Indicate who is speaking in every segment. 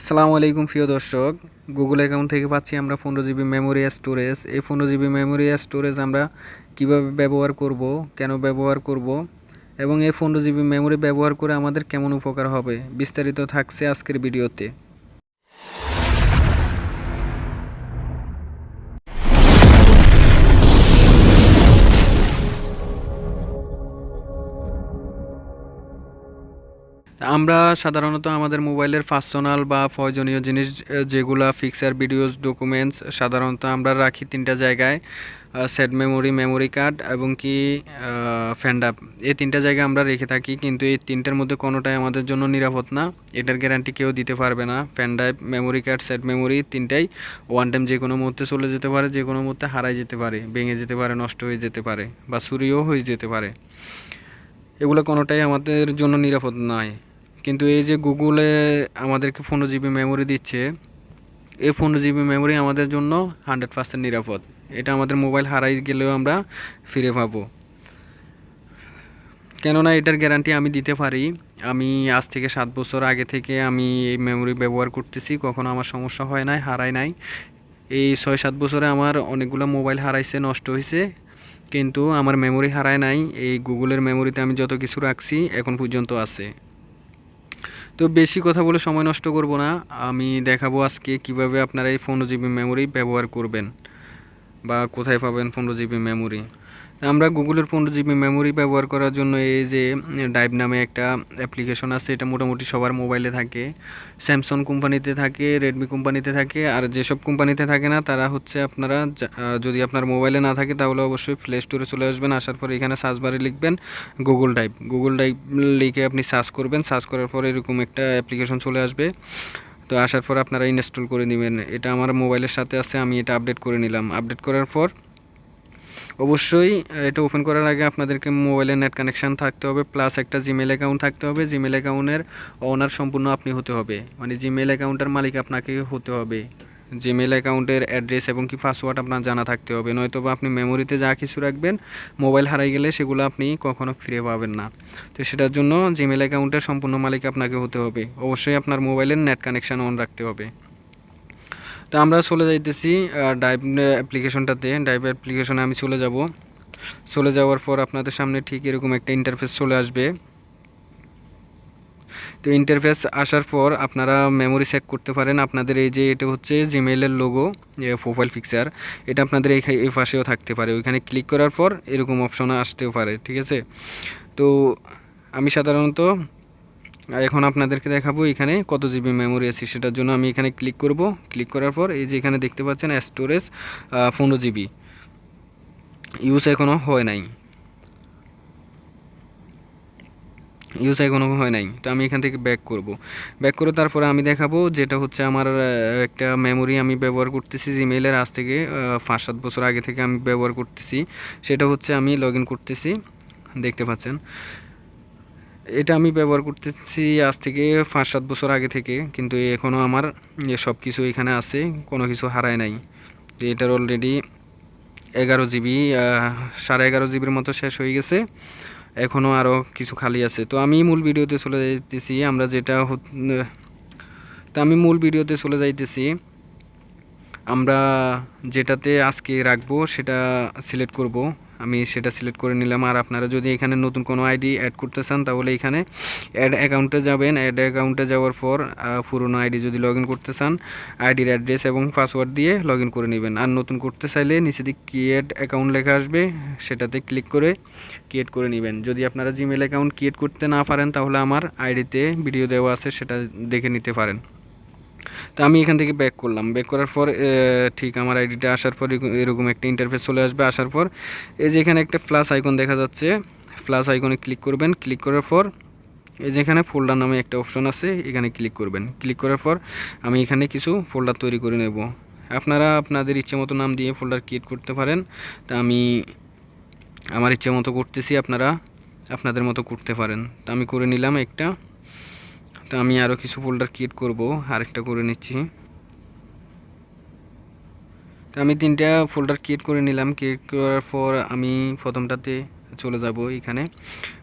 Speaker 1: আসসালামু আলাইকুম প্রিয় দর্শক। গুগল অ্যাকাউন্ট থেকে পাচ্ছি আমরা 15 জিবি মেমোরি স্টোরেজ। এই 15 জিবি মেমোরি স্টোরেজ আমরা কিভাবে ব্যবহার করব, কেন ব্যবহার করব এবং এই 15 জিবি মেমোরি ব্যবহার করে আমাদের কেমন উপকার হবে, বিস্তারিত থাকছে আজকের ভিডিওতে। আমরা সাধারণত আমাদের মোবাইলের পার্সোনাল বা প্রয়োজনীয় জিনিস যেগুলা পিকচার, ভিডিওস, ডকুমেন্টস সাধারণত আমরা রাখি তিনটা জায়গায়: সেট মেমোরি, মেমোরি কার্ড এবং কি ফ্যান ড্রাইভ। এই তিনটা জায়গায় আমরা রেখে থাকি, কিন্তু এই তিনটার মধ্যে কোনোটাই আমাদের জন্য নিরাপদ না। এটার গ্যারান্টি কেউ দিতে পারবে না। Fan drive, memory card, set memory তিনটাই ওয়ান টাইম যে কোনো মুহূর্তে চলে যেতে পারে, যে কোনো মুহূর্তে হারাই যেতে পারে, ভেঙে যেতে পারে, নষ্ট হয়ে যেতে পারে বা চুরিও হয়ে যেতে পারে। এগুলো কোনোটাই আমাদের জন্য নিরাপদ নয়। কিন্তু এই যে গুগলে আমাদেরকে 15 জিবি মেমোরি দিচ্ছে, এই 15 জিবি মেমোরি আমাদের জন্য 100% নিরাপদ। এটা আমাদের মোবাইল হারাই গেলেও আমরা ফিরে পাবো, কেননা এটার গ্যারান্টি আমি দিতে পারি। আমি আজ থেকে 7 বছর আগে থেকে আমি এই মেমোরি ব্যবহার করতেছি, কখনো আমার সমস্যা হয় নাই, হারায় নাই। এই 6-7 বছরে আমার অনেকগুলো মোবাইল হারাইছে, নষ্ট হয়েছে, কিন্তু আমার মেমোরি হারায় নাই। এই গুগলের মেমোরিতে আমি যত কিছু রাখছি এখন পর্যন্ত আছে। তো বেশি কথা বলে সময় নষ্ট করব না, আমি দেখাবো আজকে কিভাবে আপনারা এই 15 জিবি মেমোরি ব্যবহার করবেন বা কোথায় পাবেন 15 জিবি মেমোরি। আমরা গুগলের 15 জিবি মেমোরি ব্যবহার করার জন্য এই যে ড্রাইভ নামে একটা অ্যাপ্লিকেশন আছে, এটা মোটামুটি সবার মোবাইলে থাকে। স্যামসাং কোম্পানিতে থাকে, রেডমি কোম্পানিতে থাকে, আর যেসব কোম্পানিতে থাকে না তারা হচ্ছে আপনারা যদি আপনার মোবাইলে না থাকে তাহলে অবশ্যই প্লে স্টোরে চলে আসবেন। আসার পর এখানে সার্চ বারে লিখবেন গুগল ড্রাইভ। গুগল ড্রাইভ লিখে আপনি সার্চ করবেন, সার্চ করার পর এরকম একটা অ্যাপ্লিকেশন চলে আসবে। তো আসার পর আপনারা ইনস্টল করে নেবেন। এটা আমার মোবাইলের সাথে আছে, আমি এটা আপডেট করে নিলাম। আপডেট করার পর অবশ্যই এটা ওপেন করার আগে আপনাদেরকে মোবাইলের নেট কানেকশান থাকতে হবে, প্লাস একটা জিমেল অ্যাকাউন্ট থাকতে হবে। জিমেল অ্যাকাউন্টের ওনার সম্পূর্ণ আপনি হতে হবে, মানে জিমেল অ্যাকাউন্টের মালিক আপনাকে হতে হবে। জিমেল অ্যাকাউন্টের অ্যাড্রেস এবং কি পাসওয়ার্ড আপনার জানা থাকতে হবে, নয়তো বা আপনি মেমোরিতে যা কিছু রাখবেন মোবাইল হারাই গেলে সেগুলো আপনি কখনো ফিরে পাবেন না। তো সেটার জন্য জিমেল অ্যাকাউন্টের সম্পূর্ণ মালিক আপনাকে হতে হবে। অবশ্যই আপনার মোবাইলের নেট কানেকশান অন রাখতে হবে। তো আমরা চলে যাইতেছি ড্রাইভ অ্যাপ্লিকেশনটাতে। ড্রাইভ অ্যাপ্লিকেশনে আমি চলে যাব। চলে যাওয়ার পর আপনাদের সামনে ঠিক এরকম একটা ইন্টারফেস চলে আসবে। তো ইন্টারফেস আসার পর আপনারা মেমোরি চেক করতে পারেন। আপনাদের এই যে এটা হচ্ছে জিমেইলের লোগো, প্রোফাইল পিকচার, এটা আপনাদের এই পাশেও থাকতে পারে। ওইখানে ক্লিক করার পর এরকম অপশন আসতেও পারে, ঠিক আছে। তো আমি সাধারণত এখন আপনাদেরকে দেখাবো এখানে কত জিবি মেমোরি আছে, সেটার জন্য আমি এখানে ক্লিক করব। ক্লিক করার পর এই যে এখানে দেখতে পাচ্ছেন স্টোরেজ 15 জিবি, ইউজ এখনও হয় নাই, তো আমি এখান থেকে ব্যাক করব। ব্যাক করে তারপরে আমি দেখাবো যেটা হচ্ছে আমার একটা মেমোরি আমি ব্যবহার করতেছি জিমেইলের, আজ থেকে 5-7 বছর আগে থেকে আমি ব্যবহার করতেছি। সেটা হচ্ছে আমি লগ ইন করতেছি, দেখতে পাচ্ছেন এটা আমি ব্যবহার করতেছি আজ থেকে 5-7 বছর আগে থেকে, কিন্তু এখনও আমার সব কিছু এখানে আছে, কোনো কিছু হারায় নাই। তো এটার অলরেডি 11 জিবি, 11.5 জিবির মতো শেষ হয়ে গেছে, এখনও আরও কিছু খালি আছে। তো আমি মূল ভিডিওতে চলে যাইতেছি। আমরা যেটাতে আজকে রাখবো সেটা সিলেক্ট করব। আমি সেটা সিলেক্ট করে নিলাম। আর আপনারা যদি এখানে নতুন কোনো আইডি অ্যাড করতে চান তাহলে এখানে অ্যাড অ্যাকাউন্টে যাবেন। অ্যাড অ্যাকাউন্টে যাওয়ার পর পুরনো আইডি যদি লগ ইন করতে চান আইডির অ্যাড্রেস এবং পাসওয়ার্ড দিয়ে লগ ইন করে নেবেন। আর নতুন করতে চাইলে নিচে দিকে ক্রিয়েট অ্যাকাউন্ট লেখা আসবে, সেটাতে ক্লিক করে ক্রিয়েট করে নেবেন। যদি আপনারা জিমেল অ্যাকাউন্ট ক্রিয়েট করতে না পারেন তাহলে আমার আইডিতে ভিডিও দেওয়া আছে, সেটা দেখে নিতে পারেন। তো আমি এখান থেকে ব্যাক করলাম। ব্যাক করার পর ঠিক আমার আইডিটা আসার পর এরকম একটা ইন্টারফেস চলে আসবে। আসার পর এই যে এখানে একটা প্লাস আইকন দেখা যাচ্ছে, প্লাস আইকনে ক্লিক করবেন। ক্লিক করার পর এই যে এখানে ফোল্ডার নামে একটা অপশন আছে, এখানে ক্লিক করবেন। ক্লিক করার পর আমি এখানে কিছু ফোল্ডার তৈরি করে নেব। আপনারা আপনাদের ইচ্ছে মতো নাম দিয়ে ফোল্ডার ক্রিয়েট করতে পারেন। তা আমি আমার ইচ্ছে মতো করতেছি, আপনারা আপনাদের মতো করতে পারেন। তা আমি করে নিলাম একটা। তো আমি আরও কিছু ফোল্ডার ক্রিয়েট করব, আরেকটা করে নিচ্ছি। তো আমি 3টা ফোল্ডার ক্রিয়েট করে নিলাম। ক্রিয়েট করার পর আমি প্রথমটাতে চলে যাব এখানে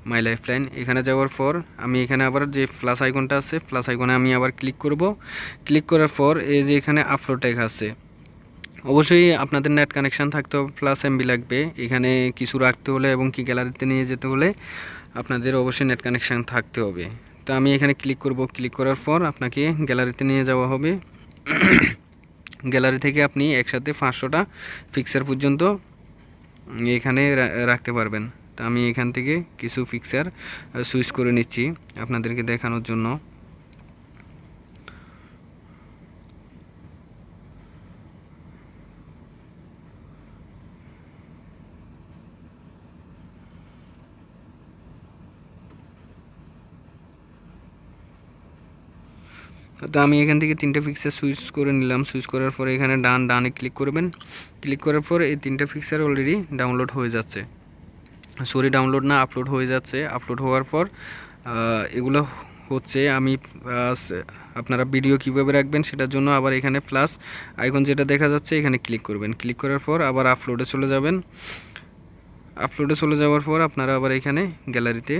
Speaker 1: মাই লাইফলাইন। এখানে যাওয়ার পর আমি এখানে আবার যে প্লাস আইকনটা আছে, প্লাস আইকনে আমি আবার ক্লিক করব। ক্লিক করার পর এই যে এখানে আপলোড ট্যাগ আছে, অবশ্যই আপনাদের নেট কানেকশান থাকতে হবে, প্লাস এমবি লাগবে এখানে কিছু রাখতে হলে এবং কি গ্যালারিতে নিয়ে যেতে হলে আপনাদের অবশ্যই নেট কানেকশান থাকতে হবে। তো আমি এখানে ক্লিক করব। ক্লিক করার পর আপনাকে গ্যালারিতে নিয়ে যাওয়া হবে। গ্যালারি থেকে আপনি একসাথে 500টা পিকচার পর্যন্ত এখানে রাখতে পারবেন। তো আমি এখান থেকে কিছু পিকচার সুইচ করে নিচ্ছি আপনাদেরকে দেখানোর জন্য। তো আমি এখান থেকে 3টে পিকচার সুইচ করে নিলাম। সুইচ করার পরে এখানে ডানে ক্লিক করবেন। ক্লিক করার পর এই 3টে পিকচার অলরেডি ডাউনলোড হয়ে যাচ্ছে, সরি ডাউনলোড না, আপলোড হয়ে যাচ্ছে। আপলোড হওয়ার পর এগুলো হচ্ছে আমি আপনারা ভিডিও কিভাবে রাখবেন সেটার জন্য আবার এখানে প্লাস আইকন যেটা দেখা যাচ্ছে এখানে ক্লিক করবেন। ক্লিক করার পর আবার আপলোডে চলে যাবেন। আপলোডে চলে যাওয়ার পর আপনারা আবার এখানে গ্যালারিতে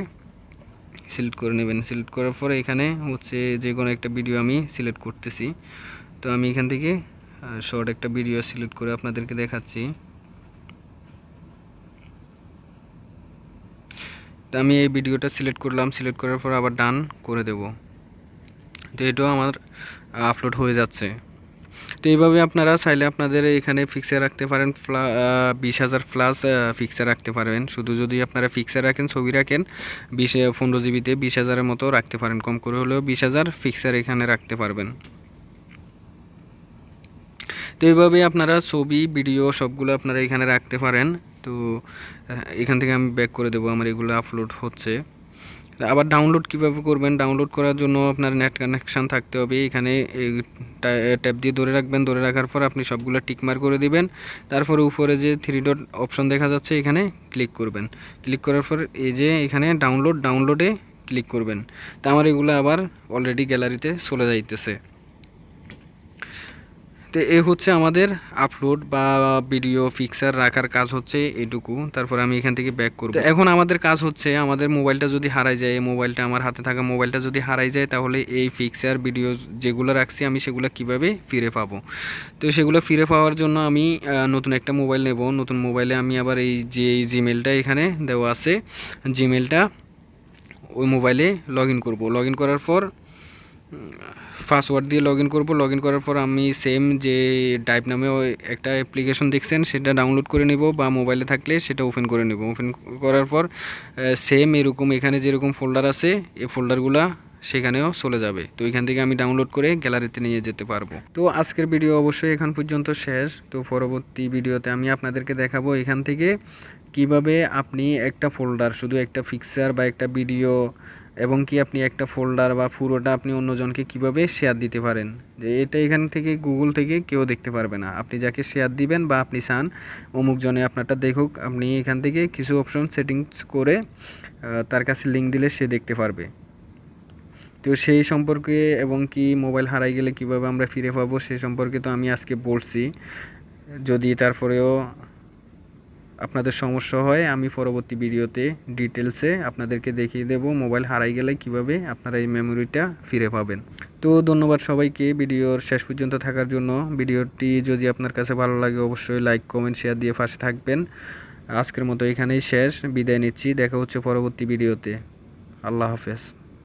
Speaker 1: সিলেক্ট করে নেবেন। সিলেক্ট করার পরে এখানে হচ্ছে যে কোনো একটা ভিডিও আমি সিলেক্ট করতেছি। তো আমি এখান থেকে শর্ট একটা ভিডিও সিলেক্ট করে আপনাদেরকে দেখাচ্ছি। তো আমি এই ভিডিওটা সিলেক্ট করলাম। সিলেক্ট করার পর আবার ডান করে দেব। তো এটাও আমার আপলোড হয়ে যাচ্ছে। তো এইভাবে আপনারা চাইলে আপনাদের এখানে ফিক্সার রাখতে পারেন, 20,000 প্লাস ফিক্সার রাখতে পারবেন। শুধু যদি আপনারা ফিক্সার রাখেন, ছবি রাখেন 15 জিবিতে 20,000-এর মতো রাখতে পারেন, কম করে হলেও 20,000 ফিক্সার এখানে রাখতে পারবেন। তো এইভাবে আপনারা ছবি ভিডিও সবগুলো আপনারা এখানে রাখতে পারেন। তো এখান থেকে আমি ব্যাক করে দেবো, আমার এগুলো আপলোড হচ্ছে। আবার ডাউনলোড কিভাবে করবেন, ডাউনলোড করার জন্য আপনার নেট কানেকশান থাকতে হবে। এখানে ট্যাব দিয়ে ধরে রাখবেন, ধরে রাখার পর আপনি সবগুলো টিকমার করে দিবেন। তারপরে উপরে যে 3 ডট অপশন দেখা যাচ্ছে এখানে ক্লিক করবেন। ক্লিক করার পর এই যে এখানে ডাউনলোডে ক্লিক করবেন। তা আমার এগুলো আবার অলরেডি গ্যালারিতে চলে যাইতেছে। তো এই হচ্ছে আমাদের আপলোড বা ভিডিও পিকচার রাখার কাজ হচ্ছে এইটুকু। তারপর আমি এখান থেকে ব্যাক করব। এখন আমাদের কাজ হচ্ছে, আমাদের মোবাইলটা যদি হারাই যায়, মোবাইলটা আমার হাতে থাকা মোবাইলটা যদি হারাই যায়, তাহলে এই পিকচার ভিডিও যেগুলো রাখছি আমি সেগুলো কিভাবে ফিরে পাবো। তো সেগুলো ফিরে পাওয়ার জন্য আমি নতুন একটা মোবাইল নেব। নতুন মোবাইলে আমি আবার এই যে জিমেলটা এখানে দেওয়া আছে, জিমেলটা ওই মোবাইলে লগ ইন করবো। লগ ইন করার পর পাসওয়ার্ড দিয়ে লগ ইন করবো। লগ ইন করার পর আমি সেম যে টাইপ নামে একটা অ্যাপ্লিকেশন দেখছেন সেটা ডাউনলোড করে নেব, বা মোবাইলে থাকলে সেটা ওপেন করে নেব। ওপেন করার পর সেম এরকম এখানে যেরকম ফোল্ডার আছে এই ফোল্ডারগুলো সেখানেও চলে যাবে। তো এখান থেকে আমি ডাউনলোড করে গ্যালারিতে নিয়ে যেতে পারবো। তো আজকের ভিডিও অবশ্যই এখান পর্যন্ত শেষ। তো পরবর্তী ভিডিওতে আমি আপনাদেরকে দেখাবো এখান থেকে কিভাবে আপনি একটা ফোল্ডার, শুধু একটা পিকচার বা একটা ভিডিও এবং কি আপনি একটা ফোল্ডার বা পুরোটা আপনি অন্যজনকে কিভাবে শেয়ার দিতে পারেন। যে এটা এখান থেকে গুগল থেকে কেউ দেখতে পারবে না। আপনি যাকে শেয়ার দিবেন বা আপনি চান অমুক জনে আপনারটা দেখুক, আপনি এখান থেকে কিছু অপশন সেটিংস করে তার কাছে লিঙ্ক দিলে সে দেখতে পারবে। তো সেই সম্পর্কে এবং কি মোবাইল হারাই গেলে কিভাবে আমরা ফিরে পাবো সে সম্পর্কে তো আমি আজকে বলছি। যদি তারপরেও আপনাদের সমস্যা হয় আমি পরবর্তী ভিডিওতে ডিটেলসে আপনাদেরকে দেখিয়ে দেব মোবাইল হারাই গেলে কিভাবে আপনারা এই মেমোরিটা ফিরে পাবেন। তো ধন্যবাদ সবাইকে ভিডিওর শেষ পর্যন্ত থাকার জন্য। ভিডিওটি যদি আপনার কাছে ভালো লাগে অবশ্যই লাইক কমেন্ট শেয়ার দিয়ে পাশে থাকবেন। আজকের মতো এখানেই শেষ, বিদায় নিচ্ছি। দেখা হচ্ছে পরবর্তী ভিডিওতে। আল্লাহ হাফেজ।